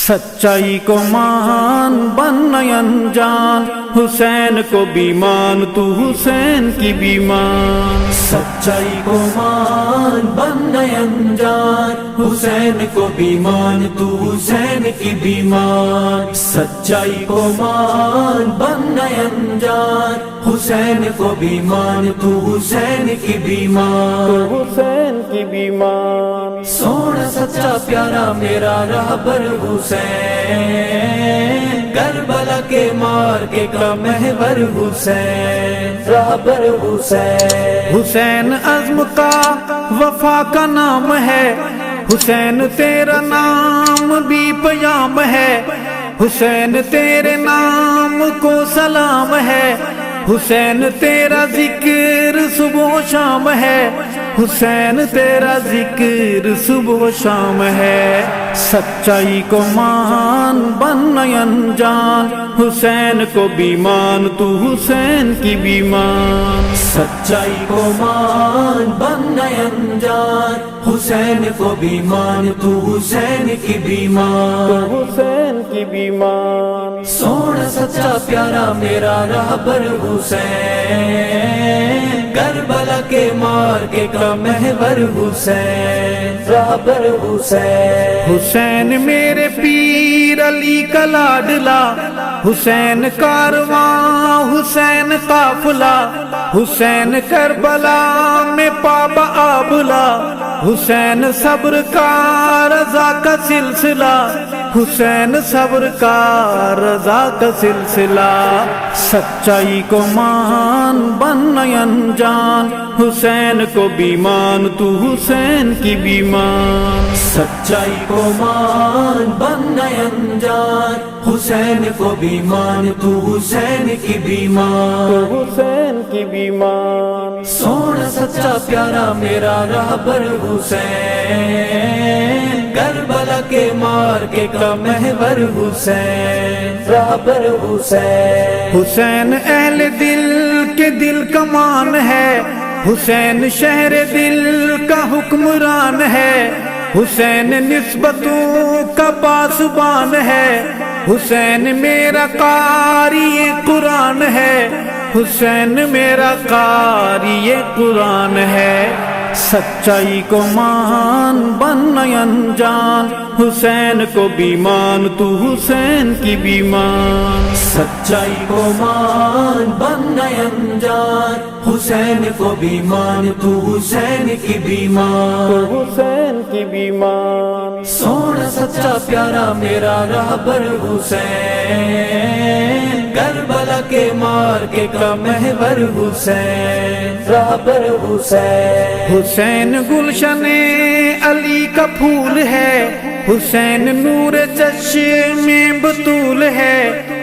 سچائی کو مان بن انجان، حسین کو بھی مان تو حسین کی بھی مان۔ سچائی کو مان بن انجان، حسین کو بھی مان تو حسین کی بھی مان۔ سچائی کو مان بن انجان، حسین کو بھی مان تو حسین کی بھی مان۔ تو حسین کی بھی مان۔ سونا سچا پیارا میرا رہبر حسین، کربلا کے مار کے کا محور حسین، رہبر حسین۔ حسین عزم کا وفا کا نام ہے، حسین تیرا نام بھی پیام ہے، حسین تیرے نام کو سلام ہے، حسین تیرا ذکر صبح و شام ہے، حسین تیرا ذکر صبح و شام ہے۔ سچائی کو مان بن انجان، حسین کو بھی مان تو حسین کی بھی مان۔ سچائی کو مان بن انجان، حسین کو بھی مان تو حسین کی بھی مان۔ تو حسین کی بھی مان۔ سونا سچا پیارا میرا رہبر حسین، کربلا کے مار کے کا محور حسین، رہبر حسین۔ حسین میرے پیر علی کا لاڈلا، حسین کارواں حسین قافلہ، حسین کربلا میں پابا آبلا، حسین صبر کا رضا کا سلسلہ، حسین صبر کا رضا کا سلسلہ۔ سچائی کو مان بن انجان، حسین کو بھی مان تو حسین کی بھی مان۔ سچائی کو مان بن انجان، حسین کو بھی مان تو حسین کی بھی مان۔ تو حسین کی بھی مان۔ سونا سچا پیارا میرا رہبر حسین، کربلا کے مار کے کا محور حسین، رہبر حسین۔ حسین اہل دل کے دل کا مان ہے، حسین شہر دل کا حکمران ہے، حسین نسبتوں کا پاسبان ہے، حسین میرا قاری قرآن ہے، حسین میرا قاری قرآن ہے۔ سچائی کو مان بن انجان، حسین کو بھی مان تو حسین کی بھی مان۔ سچائی کو مان بن انجان، حسین کو بھی مان تو حسین کی بھی مان۔ تو حسین کی بھی مان۔ سونا سچا پیارا میرا رہبر حسین، کربلا کے مار کے کا محور حسین، رہبر حسین۔ حسین گلشن علی کا پھول ہے، حسین نور چشم بطول ہے،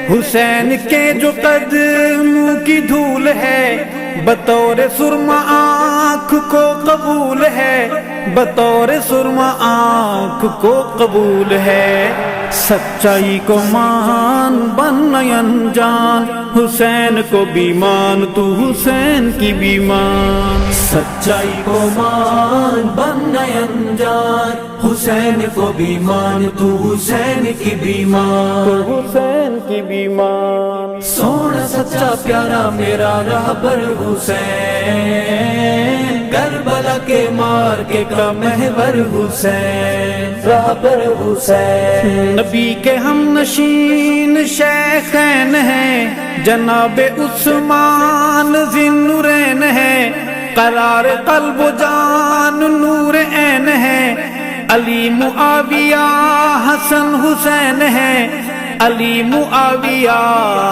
حسین کے جو قدموں کی دھول ہے، بطور سرما آنکھ کو قبول ہے، بطور سرما آنکھ کو قبول ہے۔ سچائی کو مان بن انجان، حسین کو بھی مان تو حسین کی بھی مان۔ سچائی کو مان بن انجان، حسین کو بھی مان تو حسین کی بھی مان۔ تو حسین کی بھی مان۔ سونا سچا پیارا میرا رہبر حسین، کربلا کے مار کے کا محور حسین، رہبر حسین۔ نبی کے ہم نشین شیخین ہیں، جناب عثمان ذی النورین ہیں، قرار قلب و جان نور عین ہے، علی معاویہ حسن حسین ہے، علی معاویہ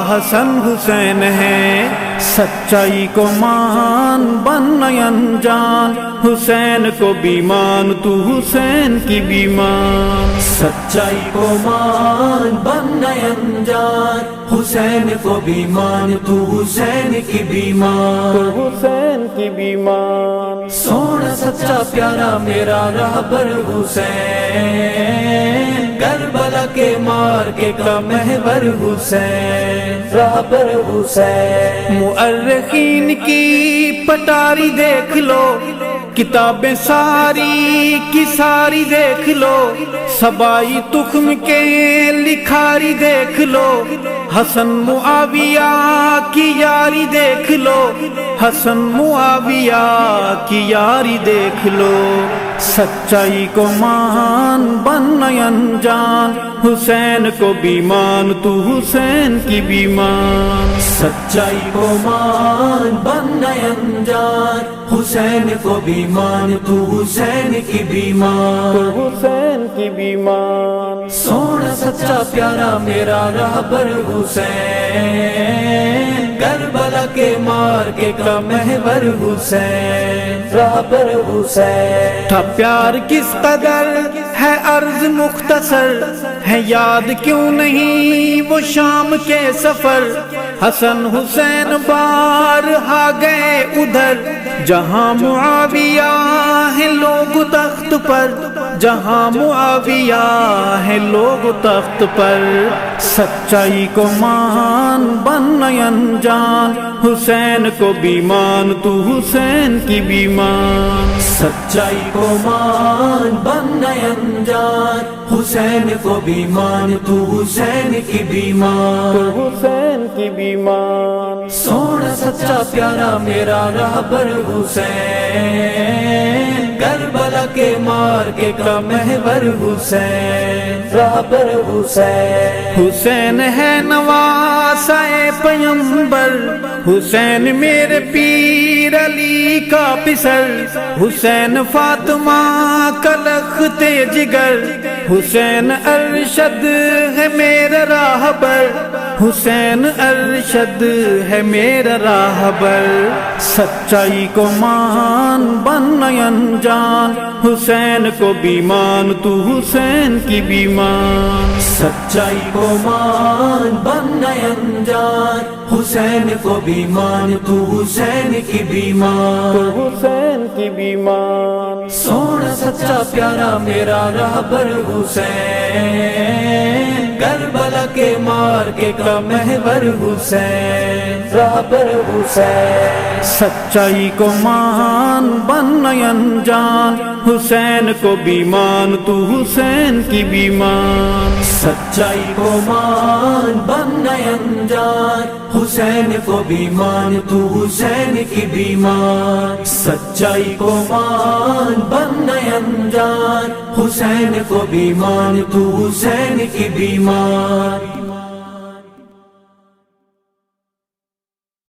حسن حسین ہے۔ سچائی کو مان بن انجان، حسین کو بھی مان تو حسین کی بھی مان۔ سچائی کو مان بن انجان، حسین کو بھی مان تو حسین کی بھی مان۔ تو حسین کی بھی مان۔ سونا سچا پیارا میرا رہبر حسین، کربلا کے مار کے کا محور حسین، رہبر حسین۔ مؤرخین کی پٹاری دیکھ لو، کتابیں ساری کی ساری دیکھ لو، سبائی تخم کے لکھاری دیکھ لو، حسن معاویہ کی یاری دیکھ لو، حسن معاویہ کی یاری دیکھ لو، سچائی کو مان بن انجان، حسین کو بھی مان تو حسین کی بھی مان، سچائی کو مان بن انجان، حسین کو بھی مان تو حسین کی بھی مان، تو حسین کی بھی مان، سونا سچا پیارا میرا رہبر حسین، کربلا کے مارکے کا محور حسین، رہبر حسین، تھا پیار کس قدر ہے عرض مختصر، ہے یاد کیوں نہیں وہ شام کے سفر، حسن حسین بارہا گئے ادھر، جہاں معاویہ ہے لوگ تخت پر، جہاں معاویہ ہے لوگ تخت پر، سچائی کو مان بن انجان، حسین کو بھی مان تو حسین کی بھی مان، سچائی کو مان بن انجان، حسین کو بھی مان تو حسین کی بھی مان، تو حسین کی بھی مان، سونا سچا پیارا میرا رہبر حسین، کربلا کے مارکے کا محور حسین، رہبر حسین، حسین ہے نواسہ پیمبر، حسین میرے پیر علی کا پسر، حسین فاطمہ کا لخت جگر، حسین ارشد ہے میرا راہبر، حسین ارشد ہے میرا راہبر، سچائی کو مان بن انجان، حسین کو بھی مان تو حسین کی بھی مان، سچائی کو مان بن انجان، حسین کو بھی مان تو حسین کی بھی مان، تو حسین کی بھی مان، سونا سچا پیارا میرا رہبر حسین، کربلا کے مارکے کا محور حسین، رہبر حسین، سچائی کو مان بن انجان، حسین کو بھی مان تو حسین کی بھی مان، سچائی کو مان بن انجان، حسین کو بھی مان تو حسین کی بھی مان، سچائی کو مان بن انجان، حسین کو بھی مان تو حسین کی بھی مان۔